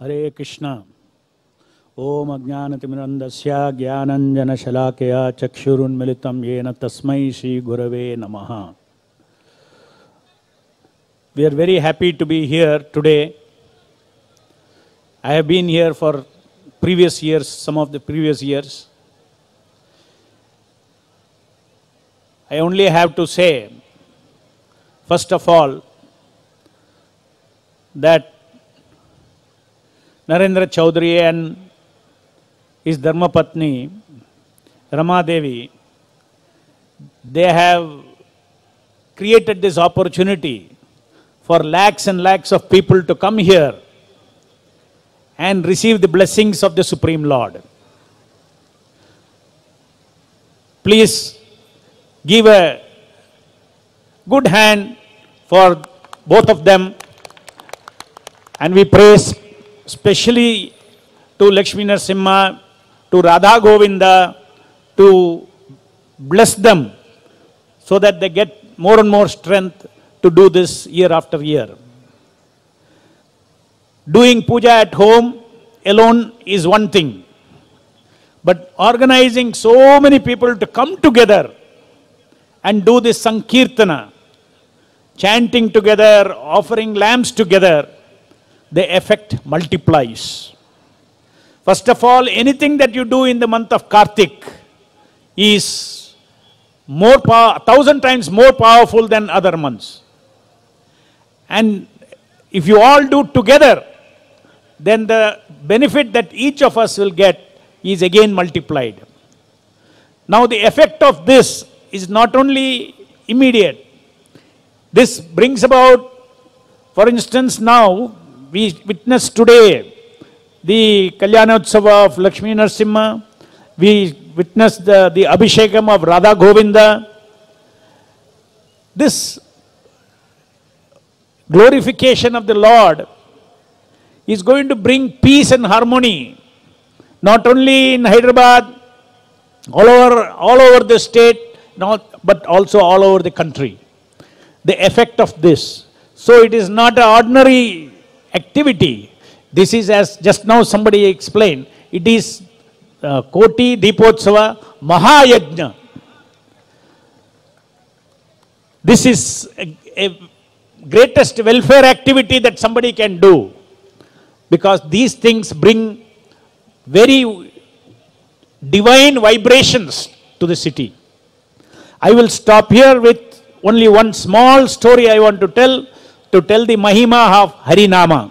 हरे कृष्ण। ओम अज्ञानतिमिरन्धस्य ज्ञानञ्जनशलाकया चक्षुरुन्मिलितं येन तस्मै श्री गुरवे नमः। We are very happy to be here today. I have been here for previous years, some of the previous years. I only have to say, first of all, that Narendra Chaudhary and his Dharmapatni, Rama Devi, they have created this opportunity for lakhs and lakhs of people to come here and receive the blessings of the Supreme Lord. Please give a good hand for both of them, and we praise especially to Lakshmi Narasimha, to Radha Govinda, to bless them so that they get more and more strength to do this year after year. Doing puja at home alone is one thing, but organizing so many people to come together and do this Sankirtana, chanting together, offering lamps together, the effect multiplies. First of all, anything that you do in the month of Kartik is 1,000 times more powerful than other months. And if you all do together, then the benefit that each of us will get is again multiplied. Now the effect of this is not only immediate. This brings about, for instance, now we witness today the Kalyanotsava of Lakshmi Narasimha, we witness the Abhishekam of Radha Govinda. This glorification of the Lord is going to bring peace and harmony, not only in Hyderabad, all over the state, but also all over the country. The effect of this. So it is not an ordinary activity. This is, as just now somebody explained, it is Koti Deepotsava Mahayajna. This is a greatest welfare activity that somebody can do, because these things bring very divine vibrations to the city. I will stop here with only one small story I want to tell the Mahima of Harinama.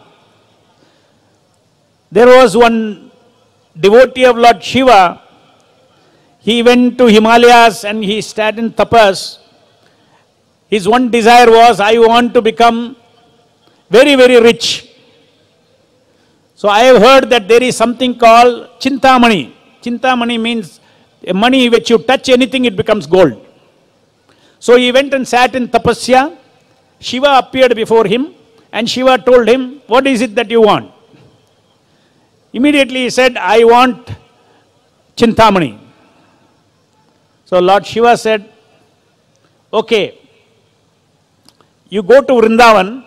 There was one devotee of Lord Shiva. He went to Himalayas and he sat in tapas. His one desire was, I want to become very, very rich. So I have heard that there is something called Chintamani. Chintamani means a money which you touch anything, it becomes gold. So he went and sat in tapasya. Shiva appeared before him and Shiva told him, what is it that you want? Immediately he said, I want Chintamani. So Lord Shiva said, okay, you go to Vrindavan.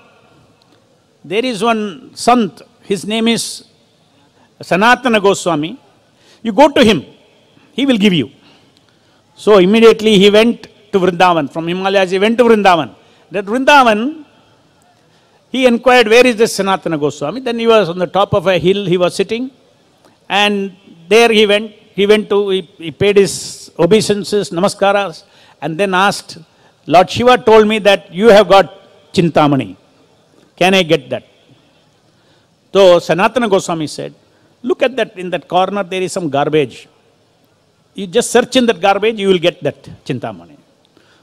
There is one Sant, his name is Sanatana Goswami. You go to him, he will give you. So immediately he went to Vrindavan. From Himalayas he went to Vrindavan. That Vrindavan, he inquired, where is this Sanatana Goswami? Then he was on the top of a hill, he was sitting. And there he paid his obeisances, namaskaras, and then asked, Lord Shiva told me that you have got Chintamani. Can I get that? So Sanatana Goswami said, look at that, in that corner there is some garbage. You just search in that garbage, you will get that Chintamani.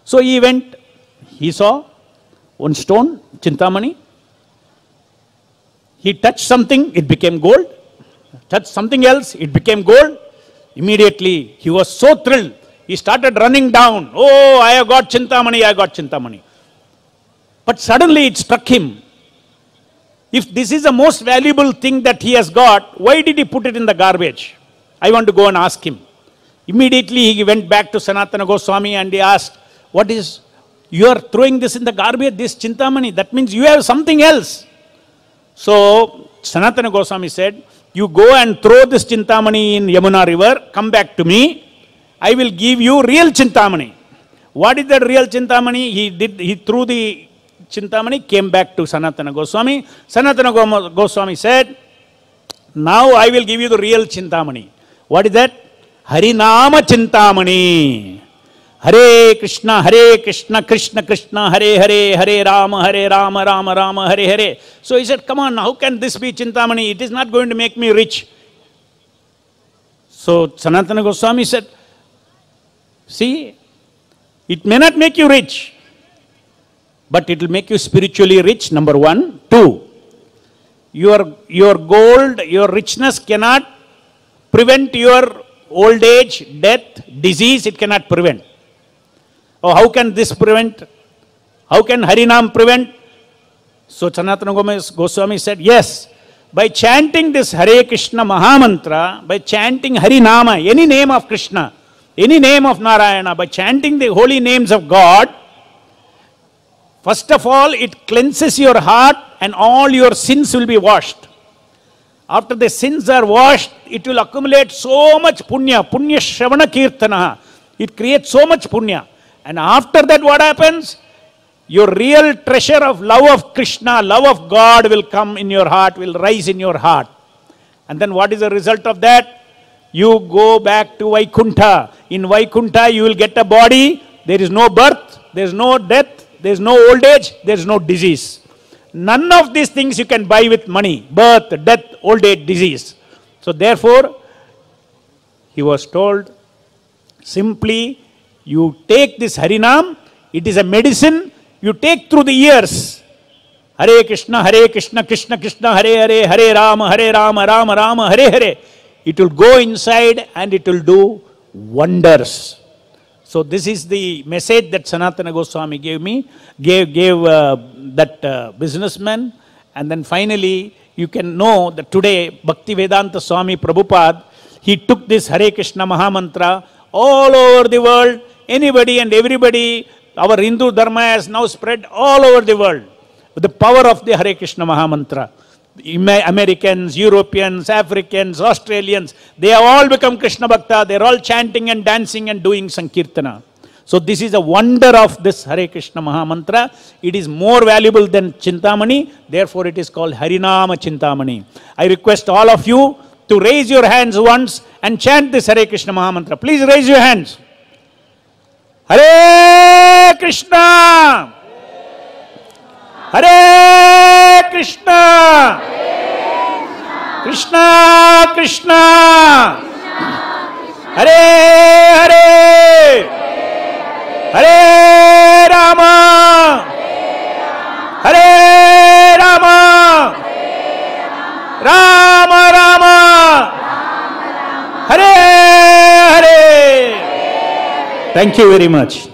So he went, he saw one stone, Chintamani. He touched something, it became gold. Touched something else, it became gold. Immediately, he was so thrilled. He started running down. Oh, I have got Chintamani, I got Chintamani. But suddenly it struck him. If this is the most valuable thing that he has got, why did he put it in the garbage? I want to go and ask him. Immediately he went back to Sanatana Goswami and he asked, what is, you are throwing this in the garbage, this Chintamani, that means you have something else. So Sanatana Goswami said, you go and throw this Chintamani in Yamuna river, come back to me, I will give you real Chintamani. What is that real Chintamani? He threw the Chintamani, came back to Sanatana Goswami. Sanatana Goswami said, now I will give you the real Chintamani. What is that? Harinama Chintamani. Hare Krishna, Krishna Krishna, Hare Hare, Hare Rama, Rama Rama, Hare Hare. So he said, come on, how can this be Chintamani? It is not going to make me rich. So Sanatana Goswami said, see, it may not make you rich, but it will make you spiritually rich, number one. Two, your gold, your richness cannot prevent your old age, death, disease, it cannot prevent. Oh, how can this prevent? How can Harinam prevent? So Sanatana Goswami said, yes, by chanting this Hare Krishna Mahamantra, by chanting Harinama, any name of Krishna, any name of Narayana, by chanting the holy names of God, first of all, it cleanses your heart and all your sins will be washed. After the sins are washed, it will accumulate so much punya, punya shravana kirtana. It creates so much punya. And after that, what happens? Your real treasure of love of Krishna, love of God will come in your heart, will rise in your heart. And then what is the result of that? You go back to Vaikuntha. In Vaikuntha, you will get a body. There is no birth, there is no death, there is no old age, there is no disease. None of these things you can buy with money. Birth, death, old age, disease. So therefore, he was told, simply you take this Harinam, it is a medicine you take through the years. Hare Krishna, Krishna Krishna, Hare Hare, Hare Rama, Rama Rama, Hare Hare. It will go inside and it will do wonders. So this is the message that Sanatana Goswami gave that businessman. And then finally, you can know that today, Bhaktivedanta Swami Prabhupada, he took this Hare Krishna Mahamantra all over the world. Anybody and everybody, our Hindu Dharma has now spread all over the world with the power of the Hare Krishna Mahamantra. Americans, Europeans, Africans, Australians, they have all become Krishna Bhakta. They are all chanting and dancing and doing Sankirtana. So this is a wonder of this Hare Krishna Mahamantra. It is more valuable than Chintamani. Therefore, it is called Harinama Chintamani. I request all of you to raise your hands once and chant this Hare Krishna Mahamantra. Please raise your hands. Hare Krishna. Hare Krishna. Krishna Krishna. Hare Hare. Hare Rama. Hare Rama. Rama Rama. Hare Hare. Thank you very much.